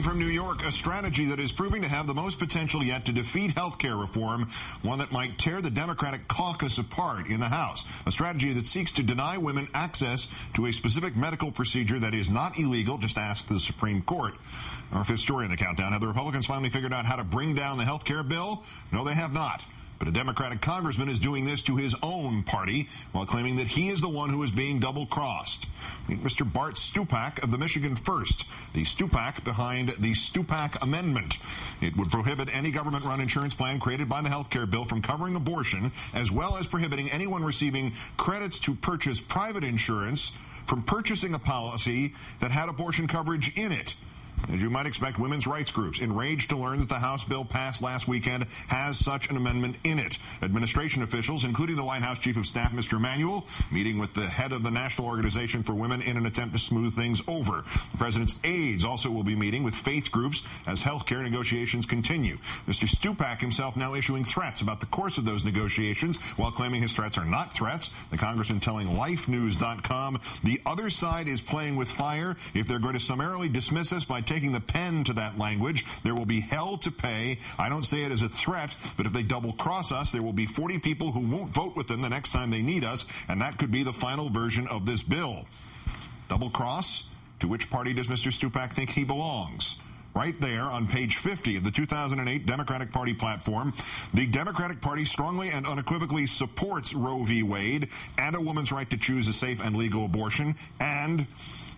from New York, a strategy that is proving to have the most potential yet to defeat health care reform, one that might tear the Democratic caucus apart in the House. A strategy that seeks to deny women access to a specific medical procedure that is not illegal. Just ask the Supreme Court. Our fifth story in the countdown. Have the Republicans finally figured out how to bring down the health care bill? No, they have not. But a Democratic congressman is doing this to his own party while claiming that he is the one who is being double-crossed. Meet Mr. Bart Stupak of the Michigan First, the Stupak behind the Stupak Amendment. It would prohibit any government-run insurance plan created by the health care bill from covering abortion, as well as prohibiting anyone receiving credits to purchase private insurance from purchasing a policy that had abortion coverage in it. As you might expect, women's rights groups enraged to learn that the House bill passed last weekend has such an amendment in it. Administration officials, including the White House Chief of Staff, Mr. Emanuel, meeting with the head of the National Organization for Women in an attempt to smooth things over. The president's aides also will be meeting with faith groups as health care negotiations continue. Mr. Stupak himself now issuing threats about the course of those negotiations while claiming his threats are not threats. The congressman telling LifeNews.com the other side is playing with fire. If they're going to summarily dismiss us by taking the pen to that language, there will be hell to pay. I don't say it as a threat, but if they double-cross us, there will be 40 people who won't vote with them the next time they need us, and that could be the final version of this bill. Double-cross? To which party does Mr. Stupak think he belongs? Right there on page 50 of the 2008 Democratic Party platform, the Democratic Party strongly and unequivocally supports Roe v. Wade and a woman's right to choose a safe and legal abortion, and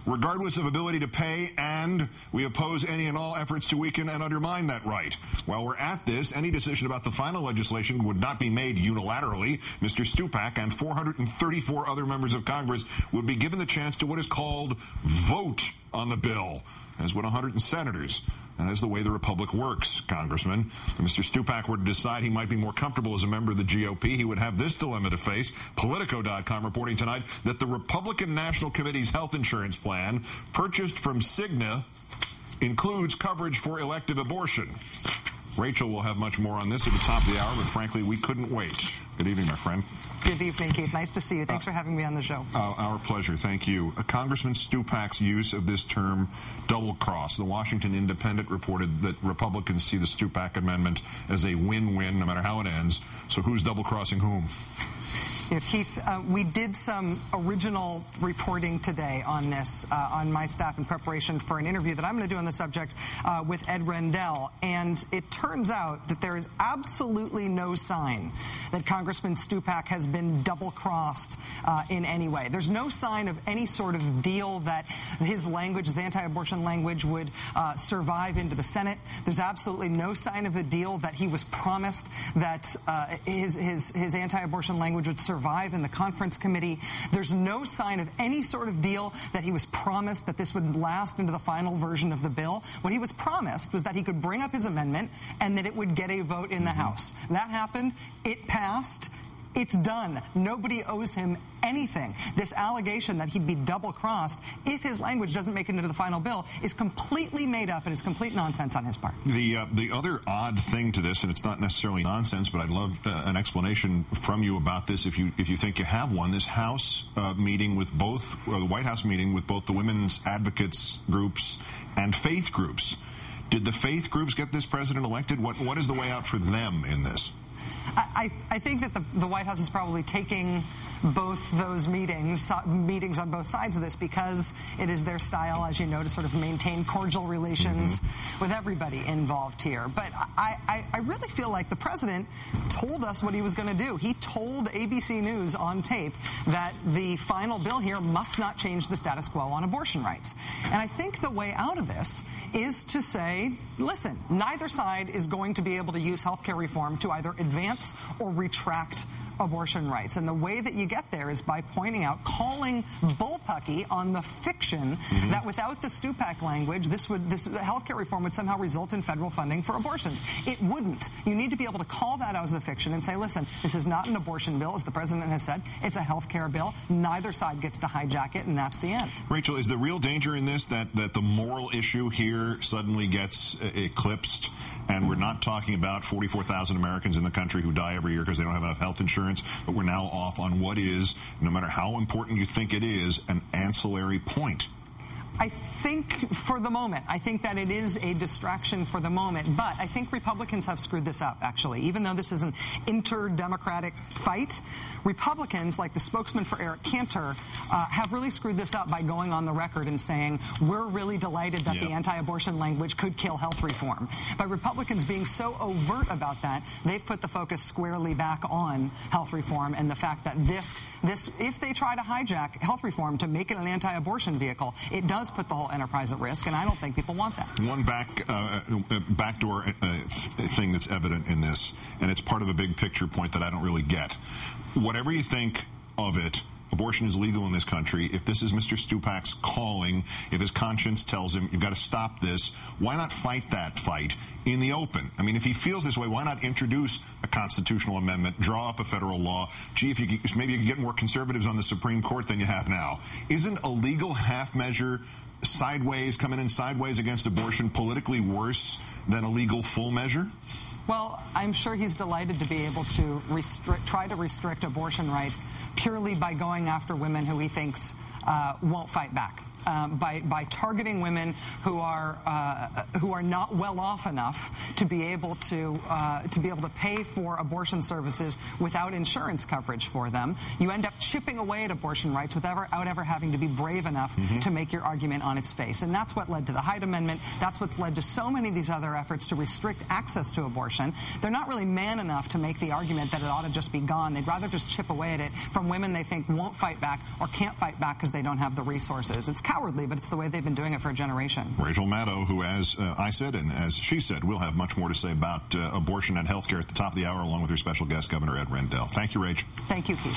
regardless of ability to pay, and we oppose any and all efforts to weaken and undermine that right. While we're at this, any decision about the final legislation would not be made unilaterally. Mr. Stupak and 434 other members of Congress would be given the chance to what is called vote on the bill, as would 100 senators. That is the way the Republic works, Congressman. If Mr. Stupak were to decide he might be more comfortable as a member of the GOP, he would have this dilemma to face. Politico.com reporting tonight that the Republican National Committee's health insurance plan, purchased from Cigna, includes coverage for elective abortion. Rachel will have much more on this at the top of the hour, but frankly, we couldn't wait. Good evening, my friend. Good evening, Keith. Nice to see you. Thanks for having me on the show. Our pleasure. Thank you. Congressman Stupak's use of this term double-cross. The Washington Independent reported that Republicans see the Stupak Amendment as a win-win, no matter how it ends. So who's double-crossing whom? Yeah, Keith, we did some original reporting today on this on my staff in preparation for an interview that I'm going to do on the subject with Ed Rendell. And it turns out that there is absolutely no sign that Congressman Stupak has been double-crossed in any way. There's no sign of any sort of deal that his language, his anti-abortion language, would survive into the Senate. There's absolutely no sign of a deal that he was promised that his anti-abortion language would survive in the conference committee. There's no sign of any sort of deal that he was promised that this would last into the final version of the bill. What he was promised was that he could bring up his amendment and that it would get a vote in the House. That happened. It passed. It's done. Nobody owes him anything. This allegation that he'd be double-crossed if his language doesn't make it into the final bill is completely made up and is complete nonsense on his part. The other odd thing to this, and it's not necessarily nonsense, but I'd love an explanation from you about this if you think you have one. This House meeting with both, or the White House meeting with both the women's advocates groups and faith groups. Did the faith groups get this president elected? What is the way out for them in this? I think that the White House is probably taking both those meetings on both sides of this because it is their style, as you know, to sort of maintain cordial relations with everybody involved here. But I really feel like the president told us what he was going to do. He told ABC News on tape that the final bill here must not change the status quo on abortion rights. And I think the way out of this is to say, listen, neither side is going to be able to use health care reform to either advance or retract abortion rights. And the way that you get there is by pointing out, calling bullpucky on the fiction that without the Stupak language, this healthcare reform would somehow result in federal funding for abortions. It wouldn't. You need to be able to call that out as a fiction and say, listen, this is not an abortion bill, as the president has said. It's a healthcare bill. Neither side gets to hijack it, and that's the end. Rachel, is the real danger in this that the moral issue here suddenly gets eclipsed, and we're not talking about 44,000 Americans in the country who die every year because they don't have enough health insurance, but we're now off on what is, no matter how important you think it is, an ancillary point? I think for the moment, I think that it is a distraction for the moment, but I think Republicans have screwed this up, actually. Even though this is an inter-Democratic fight, Republicans, like the spokesman for Eric Cantor, have really screwed this up by going on the record and saying, we're really delighted that the anti-abortion language could kill health reform. By Republicans being so overt about that, they've put the focus squarely back on health reform and the fact that this if they try to hijack health reform to make it an anti-abortion vehicle, it does put the whole enterprise at risk, and I don't think people want that. One backdoor thing that's evident in this, and it's part of a big picture point that I don't really get. Whatever you think of it, abortion is legal in this country. If this is Mr. Stupak's calling, if his conscience tells him you've got to stop this, why not fight that fight in the open? I mean, if he feels this way, why not introduce a constitutional amendment, draw up a federal law? Gee, if you could, maybe you could get more conservatives on the Supreme Court than you have now. Isn't a legal half measure sideways, coming in sideways against abortion politically worse than a legal full measure? Well, I'm sure he's delighted to be able to try to restrict abortion rights purely by going after women who he thinks won't fight back. By targeting women who are not well off enough to be able to pay for abortion services without insurance coverage for them, you end up chipping away at abortion rights without ever having to be brave enough to make your argument on its face. And that's what led to the Hyde Amendment. That's what's led to so many of these other efforts to restrict access to abortion. They're not really man enough to make the argument that it ought to just be gone. They'd rather just chip away at it from women they think won't fight back or can't fight back because they don't have the resources. It's cowardly, but it's the way they've been doing it for a generation. Rachel Maddow, who, as I said and as she said, will have much more to say about abortion and health care at the top of the hour, along with her special guest, Governor Ed Rendell. Thank you, Rach. Thank you, Keith.